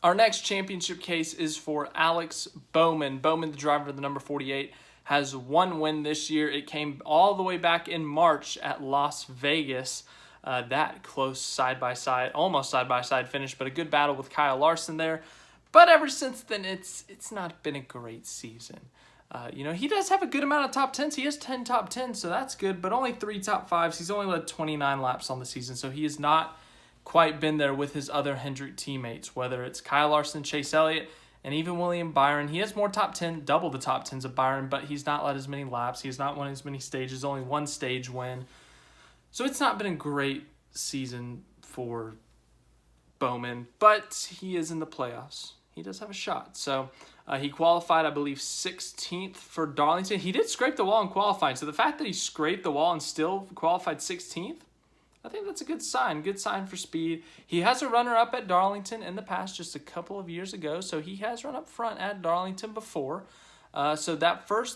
Our next championship case is for Alex Bowman. Bowman, the driver of the number 48, has one win this year. It came all the way back in March at Las Vegas. That close side-by-side, almost side-by-side finish, but a good battle with Kyle Larson there. But ever since then, it's not been a great season. He does have a good amount of top 10s. He has 10 top 10s, so that's good, but only 3 top 5s. He's only led 29 laps on the season, so he has not quite been there with his other Hendrick teammates, whether it's Kyle Larson, Chase Elliott, and even William Byron. He has more top 10, double the top 10s of Byron, but he's not led as many laps. He's not won as many stages, only one stage win. So it's not been a great season for Bowman, but he is in the playoffs. He does have a shot. So he qualified, I believe, 16th for Darlington. He did scrape the wall in qualifying. So the fact that he scraped the wall and still qualified 16th, I think that's a good sign. Good sign for speed. He has a runner-up at Darlington in the past, just a couple of years ago. So he has run up front at Darlington before. So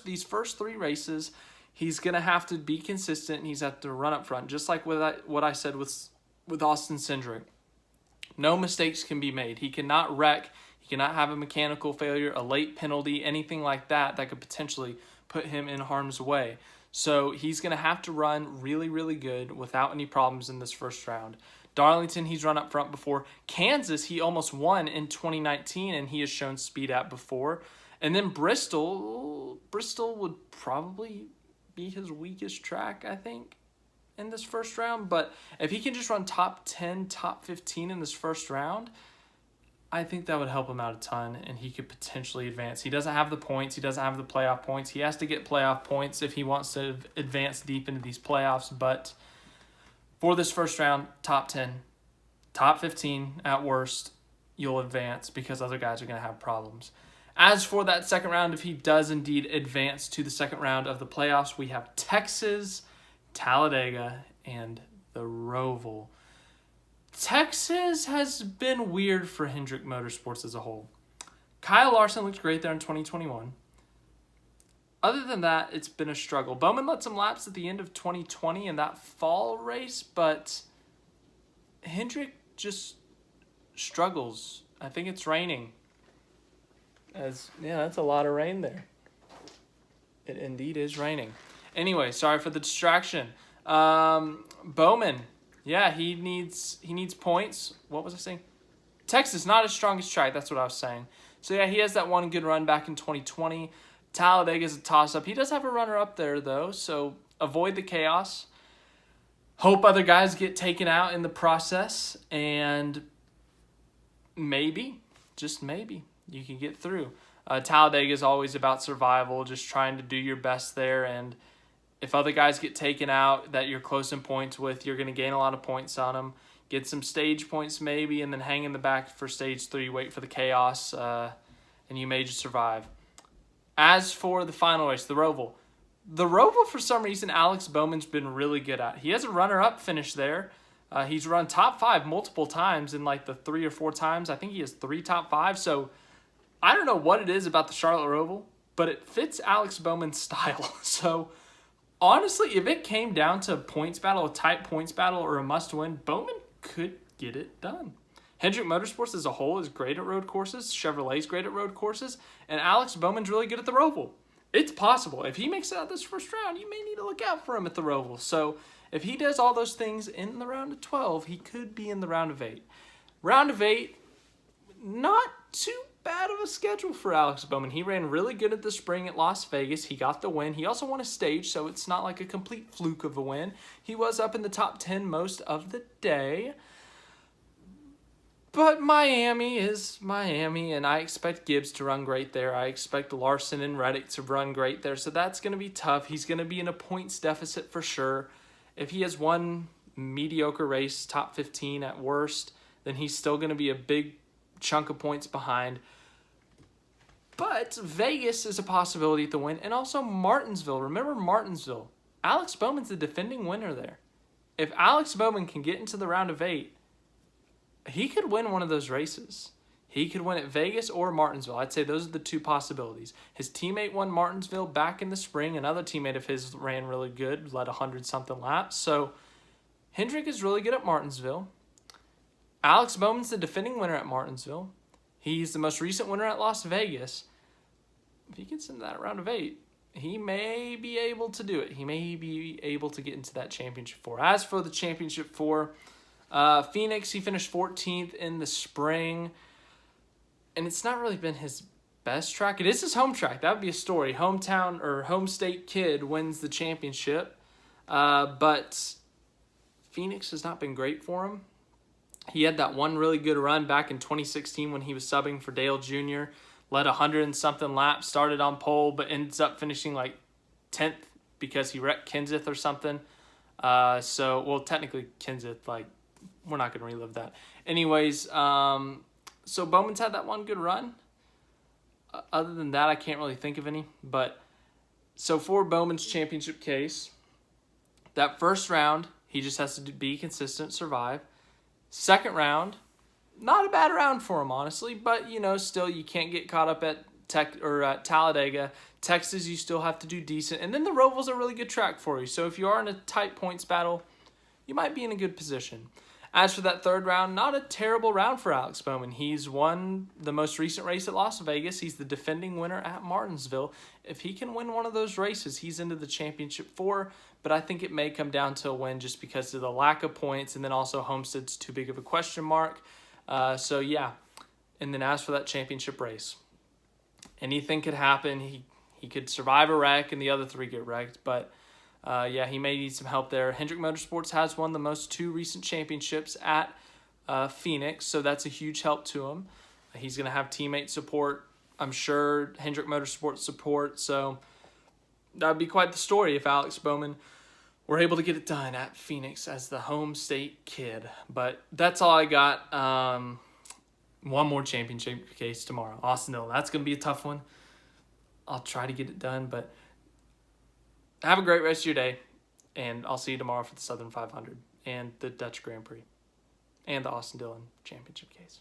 these first 3 races, he's going to have to be consistent, and he's have to run up front, just like what I said with Austin Cindric. No mistakes can be made. He cannot wreck. He cannot have a mechanical failure, a late penalty, anything like that could potentially put him in harm's way. So he's going to have to run really, really good without any problems in this first round. Darlington, he's run up front before. Kansas, he almost won in 2019, and he has shown speed at before. And then Bristol would probably be his weakest track, I think, in this first round. But if he can just run top 10, top 15 in this first round, I think that would help him out a ton, and he could potentially advance. He doesn't have the points. He doesn't have the playoff points. He has to get playoff points if he wants to advance deep into these playoffs. But for this first round, top 10, top 15 at worst, you'll advance because other guys are going to have problems. As for that second round, if he does indeed advance to the second round of the playoffs, we have Texas, Talladega, and the Roval. Texas has been weird for Hendrick Motorsports as a whole. Kyle Larson looked great there in 2021. Other than that, it's been a struggle. Bowman led some laps at the end of 2020 in that fall race, but Hendrick just struggles. I think it's raining. That's a lot of rain there. It indeed is raining. Anyway, sorry for the distraction. Bowman. Yeah, he needs points. What was I saying? Texas, not his strongest track. That's what I was saying. So, yeah, he has that one good run back in 2020. Talladega is a toss-up. He does have a runner-up there, though, so avoid the chaos. Hope other guys get taken out in the process, and maybe, just maybe, you can get through. Talladega is always about survival, just trying to do your best there, and if other guys get taken out that you're close in points with, you're going to gain a lot of points on them. Get some stage points maybe, and then hang in the back for stage 3, wait for the chaos, and you may just survive. As for the final race, the Roval. The Roval, for some reason, Alex Bowman's been really good at. He has a runner-up finish there. He's run top 5 multiple times in like the 3 or 4 times. I think he has 3 top 5. So I don't know what it is about the Charlotte Roval, but it fits Alex Bowman's style. So honestly, if it came down to a points battle, a tight points battle, or a must-win, Bowman could get it done. Hendrick Motorsports as a whole is great at road courses. Chevrolet's great at road courses. And Alex Bowman's really good at the Roval. It's possible. If he makes it out this first round, you may need to look out for him at the Roval. So if he does all those things in the round of 12, he could be in the round of 8. Round of 8, not too bad of a schedule for Alex Bowman. He ran really good at the spring at Las Vegas. He got the win. He also won a stage, so it's not like a complete fluke of a win. He was up in the top 10 most of the day. But Miami is Miami, and I expect Gibbs to run great there. I expect Larson and Reddick to run great there, so that's going to be tough. He's going to be in a points deficit for sure. If he has one mediocre race, top 15 at worst, then he's still going to be a big chunk of points behind. But Vegas is a possibility to win, and also Martinsville. Remember Martinsville. Alex Bowman's the defending winner there. If Alex Bowman can get into the round of 8, he could win one of those races. He could win at Vegas or Martinsville. I'd say those are the 2 possibilities. His teammate won Martinsville back in the spring. Another teammate of his ran really good, led 100-something laps. So Hendrick is really good at Martinsville. Alex Bowman's the defending winner at Martinsville. He's the most recent winner at Las Vegas. If he gets into that round of 8, he may be able to do it. He may be able to get into that championship 4. As for the championship 4, Phoenix, he finished 14th in the spring. And it's not really been his best track. It is his home track. That would be a story. Hometown or home state kid wins the championship. But Phoenix has not been great for him. He had that one really good run back in 2016 when he was subbing for Dale Jr., led 100 and something laps, started on pole, but ends up finishing like 10th because he wrecked Kenseth or something. Technically Kenseth, like, we're not going to relive that. Anyways, so Bowman's had that one good run. Other than that, I can't really think of any. But so for Bowman's championship case, that first round, he just has to be consistent, survive. Second round, not a bad round for him, honestly. But, still you can't get caught up at Talladega. Texas, you still have to do decent. And then the Roval's a really good track for you. So if you are in a tight points battle, you might be in a good position. As for that third round, not a terrible round for Alex Bowman. He's won the most recent race at Las Vegas. He's the defending winner at Martinsville. If he can win one of those races, he's into the championship 4. But I think it may come down to a win just because of the lack of points. And then also Homestead's too big of a question mark. And then as for that championship race, anything could happen. He could survive a wreck and the other 3 get wrecked. But he may need some help there. Hendrick Motorsports has won the most 2 recent championships at Phoenix, so that's a huge help to him. He's going to have teammate support, I'm sure, Hendrick Motorsports support, so that would be quite the story if Alex Bowman were able to get it done at Phoenix as the home state kid. But that's all I got. One more championship case tomorrow. Austin Dillon. That's going to be a tough one. I'll try to get it done, but have a great rest of your day, and I'll see you tomorrow for the Southern 500 and the Dutch Grand Prix and the Austin Dillon Championship case.